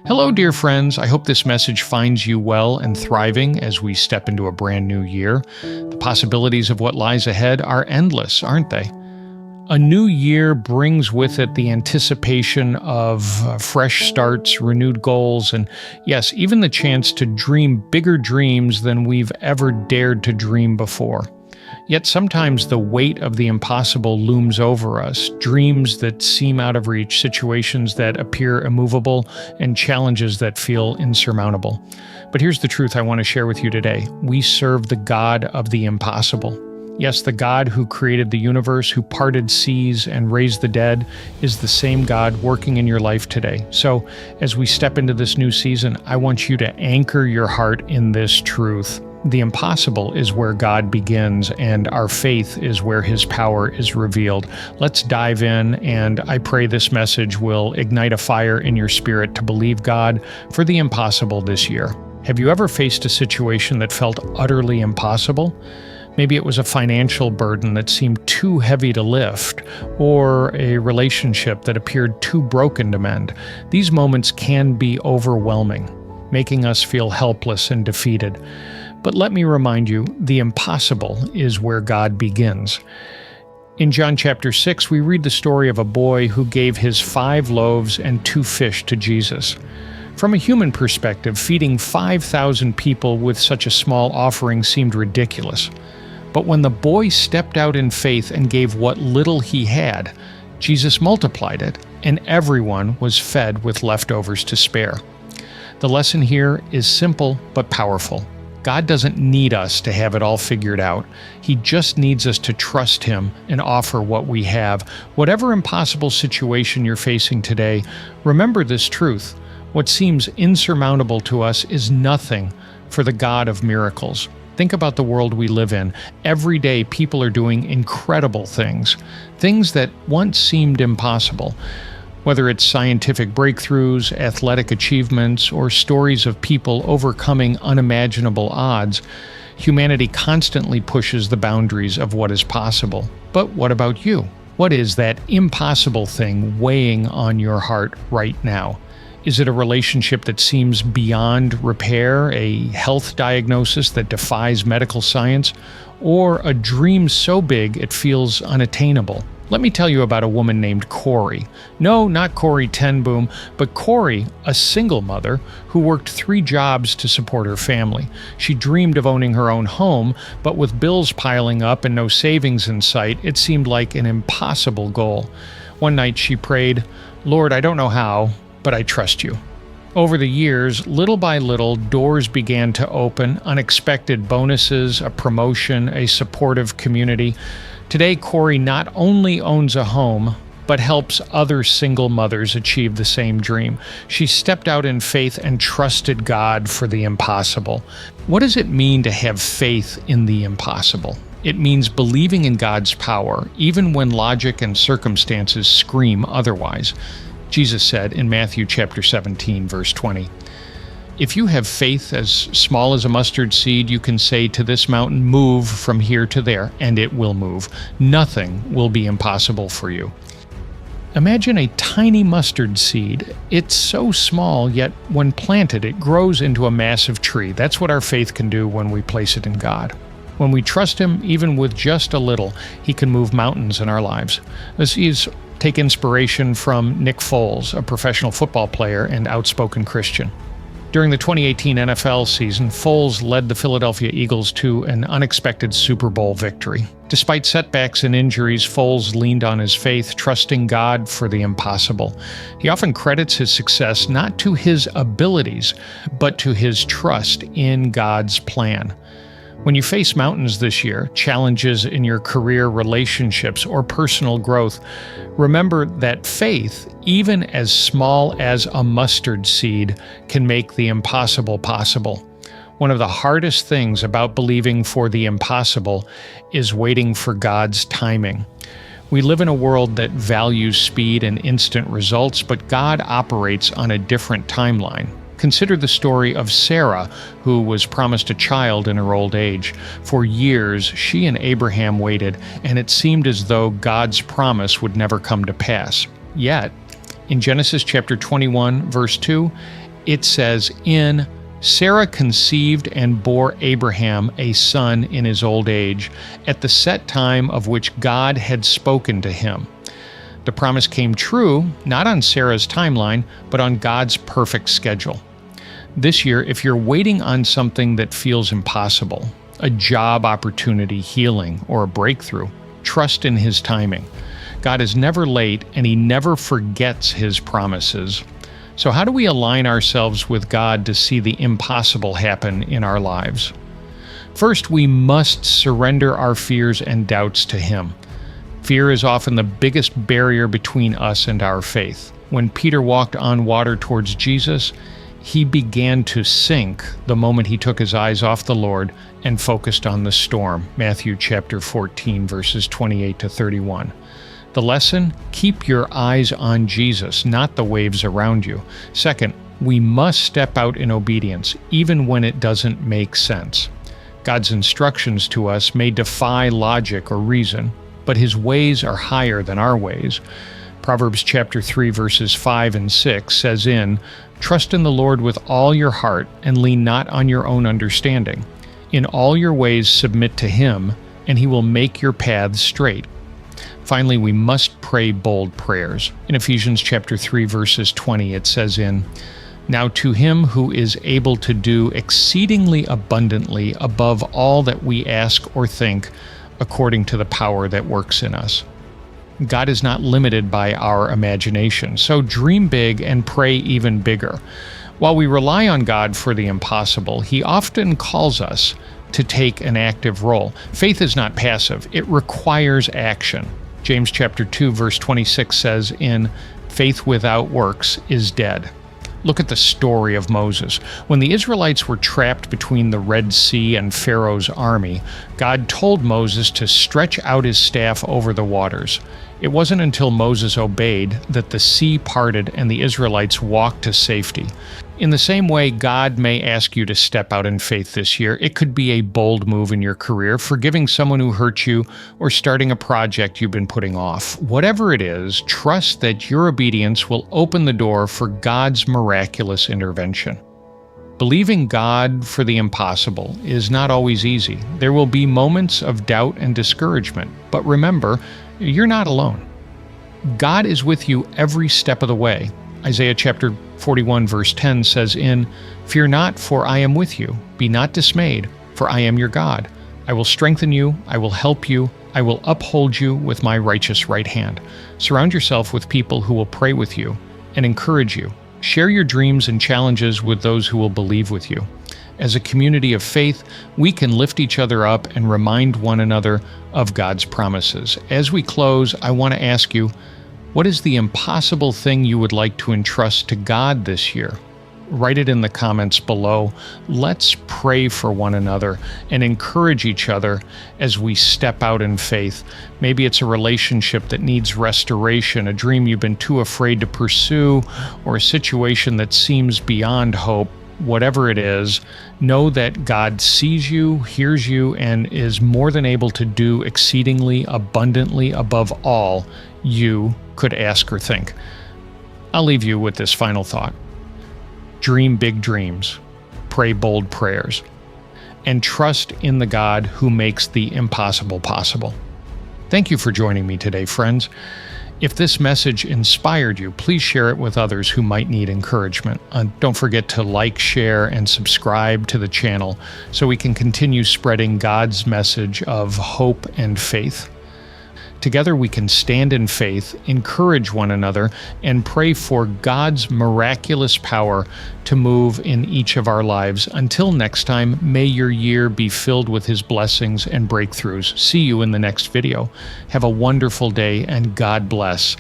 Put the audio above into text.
Hello, dear friends. I hope this message finds you well and thriving as we step into a brand new year. The possibilities of what lies ahead are endless, aren't they? A new year brings with it the anticipation of fresh starts, renewed goals, and yes, even the chance to dream bigger dreams than we've ever dared to dream before. Yet sometimes the weight of the impossible looms over us, dreams that seem out of reach, situations that appear immovable, and challenges that feel insurmountable. But here's the truth I want to share with you today. We serve the God of the impossible. Yes, the God who created the universe, who parted seas and raised the dead, is the same God working in your life today. So as we step into this new season, I want you to anchor your heart in this truth. The impossible is where God begins, and our faith is where His power is revealed. Let's dive in, and I pray this message will ignite a fire in your spirit to believe God for the impossible this year. Have you ever faced a situation that felt utterly impossible? Maybe it was a financial burden that seemed too heavy to lift, or a relationship that appeared too broken to mend. These moments can be overwhelming, making us feel helpless and defeated. But let me remind you, the impossible is where God begins. In John chapter 6, we read the story of a boy who gave his 5 loaves and 2 fish to Jesus. From a human perspective, feeding 5,000 people with such a small offering seemed ridiculous. But when the boy stepped out in faith and gave what little he had, Jesus multiplied it, and everyone was fed with leftovers to spare. The lesson here is simple but powerful. God doesn't need us to have it all figured out. He just needs us to trust Him and offer what we have. Whatever impossible situation you're facing today, remember this truth. What seems insurmountable to us is nothing for the God of miracles. Think about the world we live in. Every day, people are doing incredible things that once seemed impossible. Whether it's scientific breakthroughs, athletic achievements, or stories of people overcoming unimaginable odds, humanity constantly pushes the boundaries of what is possible. But what about you? What is that impossible thing weighing on your heart right now? Is it a relationship that seems beyond repair, a health diagnosis that defies medical science, or a dream so big it feels unattainable? Let me tell you about a woman named Corey. No, not Corey Ten Boom, but Corey, a single mother who worked 3 jobs to support her family. She dreamed of owning her own home, but with bills piling up and no savings in sight, it seemed like an impossible goal. One night she prayed, "Lord, I don't know how, but I trust you." Over the years, little by little, doors began to open, unexpected bonuses, a promotion, a supportive community. Today, Corey not only owns a home, but helps other single mothers achieve the same dream. She stepped out in faith and trusted God for the impossible. What does it mean to have faith in the impossible? It means believing in God's power, even when logic and circumstances scream otherwise. Jesus said in Matthew chapter 17, verse 20, "If you have faith as small as a mustard seed, you can say to this mountain, 'Move from here to there,' and it will move. Nothing will be impossible for you." Imagine a tiny mustard seed. It's so small, yet when planted, it grows into a massive tree. That's what our faith can do when we place it in God. When we trust Him, even with just a little, He can move mountains in our lives. Let's take inspiration from Nick Foles, a professional football player and outspoken Christian. During the 2018 NFL season, Foles led the Philadelphia Eagles to an unexpected Super Bowl victory. Despite setbacks and injuries, Foles leaned on his faith, trusting God for the impossible. He often credits his success not to his abilities, but to his trust in God's plan. When you face mountains this year, challenges in your career, relationships, or personal growth, remember that faith, even as small as a mustard seed, can make the impossible possible. One of the hardest things about believing for the impossible is waiting for God's timing. We live in a world that values speed and instant results, but God operates on a different timeline. Consider the story of Sarah, who was promised a child in her old age. For years, she and Abraham waited, and it seemed as though God's promise would never come to pass. Yet, in Genesis chapter 21, verse 2, It says, Sarah conceived and bore Abraham a son in his old age, at the set time of which God had spoken to him. The promise came true, not on Sarah's timeline, but on God's perfect schedule. This year, if you're waiting on something that feels impossible, a job opportunity, healing, or a breakthrough, trust in His timing. God is never late, and He never forgets His promises. So how do we align ourselves with God to see the impossible happen in our lives? First, we must surrender our fears and doubts to Him. Fear is often the biggest barrier between us and our faith. When Peter walked on water towards Jesus, he began to sink the moment he took his eyes off the Lord and focused on the storm. Matthew chapter 14, verses 28 to 31. The lesson: keep your eyes on Jesus, not the waves around you. Second, we must step out in obedience, even when it doesn't make sense. God's instructions to us may defy logic or reason, but His ways are higher than our ways. Proverbs chapter 3, verses 5 and 6 says, Trust in the Lord with all your heart, and lean not on your own understanding. In all your ways submit to Him, and He will make your paths straight. Finally, we must pray bold prayers. In Ephesians chapter 3, verses 20, it says, Now to Him who is able to do exceedingly abundantly above all that we ask or think, according to the power that works in us. God is not limited by our imagination, so dream big and pray even bigger. While we rely on God for the impossible, He often calls us to take an active role. Faith is not passive, it requires action. James chapter 2, verse 26 says, Faith without works is dead. Look at the story of Moses. When the Israelites were trapped between the Red Sea and Pharaoh's army, God told Moses to stretch out his staff over the waters. It wasn't until Moses obeyed that the sea parted and the Israelites walked to safety. In the same way, God may ask you to step out in faith this year. It could be a bold move in your career, forgiving someone who hurt you, or starting a project you've been putting off. Whatever it is, trust that your obedience will open the door for God's miraculous intervention. Believing God for the impossible is not always easy. There will be moments of doubt and discouragement, but remember, you're not alone. God is with you every step of the way. Isaiah chapter 41 verse 10 says, Fear not, for I am with you. Be not dismayed, for I am your God. I will strengthen you, I will help you, I will uphold you with my righteous right hand. Surround yourself with people who will pray with you and encourage you. Share your dreams and challenges with those who will believe with you. As a community of faith, we can lift each other up and remind one another of God's promises. As we close, I want to ask you, what is the impossible thing you would like to entrust to God this year? Write it in the comments below. Let's pray for one another and encourage each other as we step out in faith. Maybe it's a relationship that needs restoration, a dream you've been too afraid to pursue, or a situation that seems beyond hope. Whatever it is, know that God sees you, hears you, and is more than able to do exceedingly abundantly above all you could ask or think. I'll leave you with this final thought. Dream big dreams, pray bold prayers, and trust in the God who makes the impossible possible. Thank you for joining me today, friends. If this message inspired you, please share it with others who might need encouragement. Don't forget to like, share, and subscribe to the channel so we can continue spreading God's message of hope and faith. Together we can stand in faith, encourage one another, and pray for God's miraculous power to move in each of our lives. Until next time, may your year be filled with His blessings and breakthroughs. See you in the next video. Have a wonderful day, and God bless.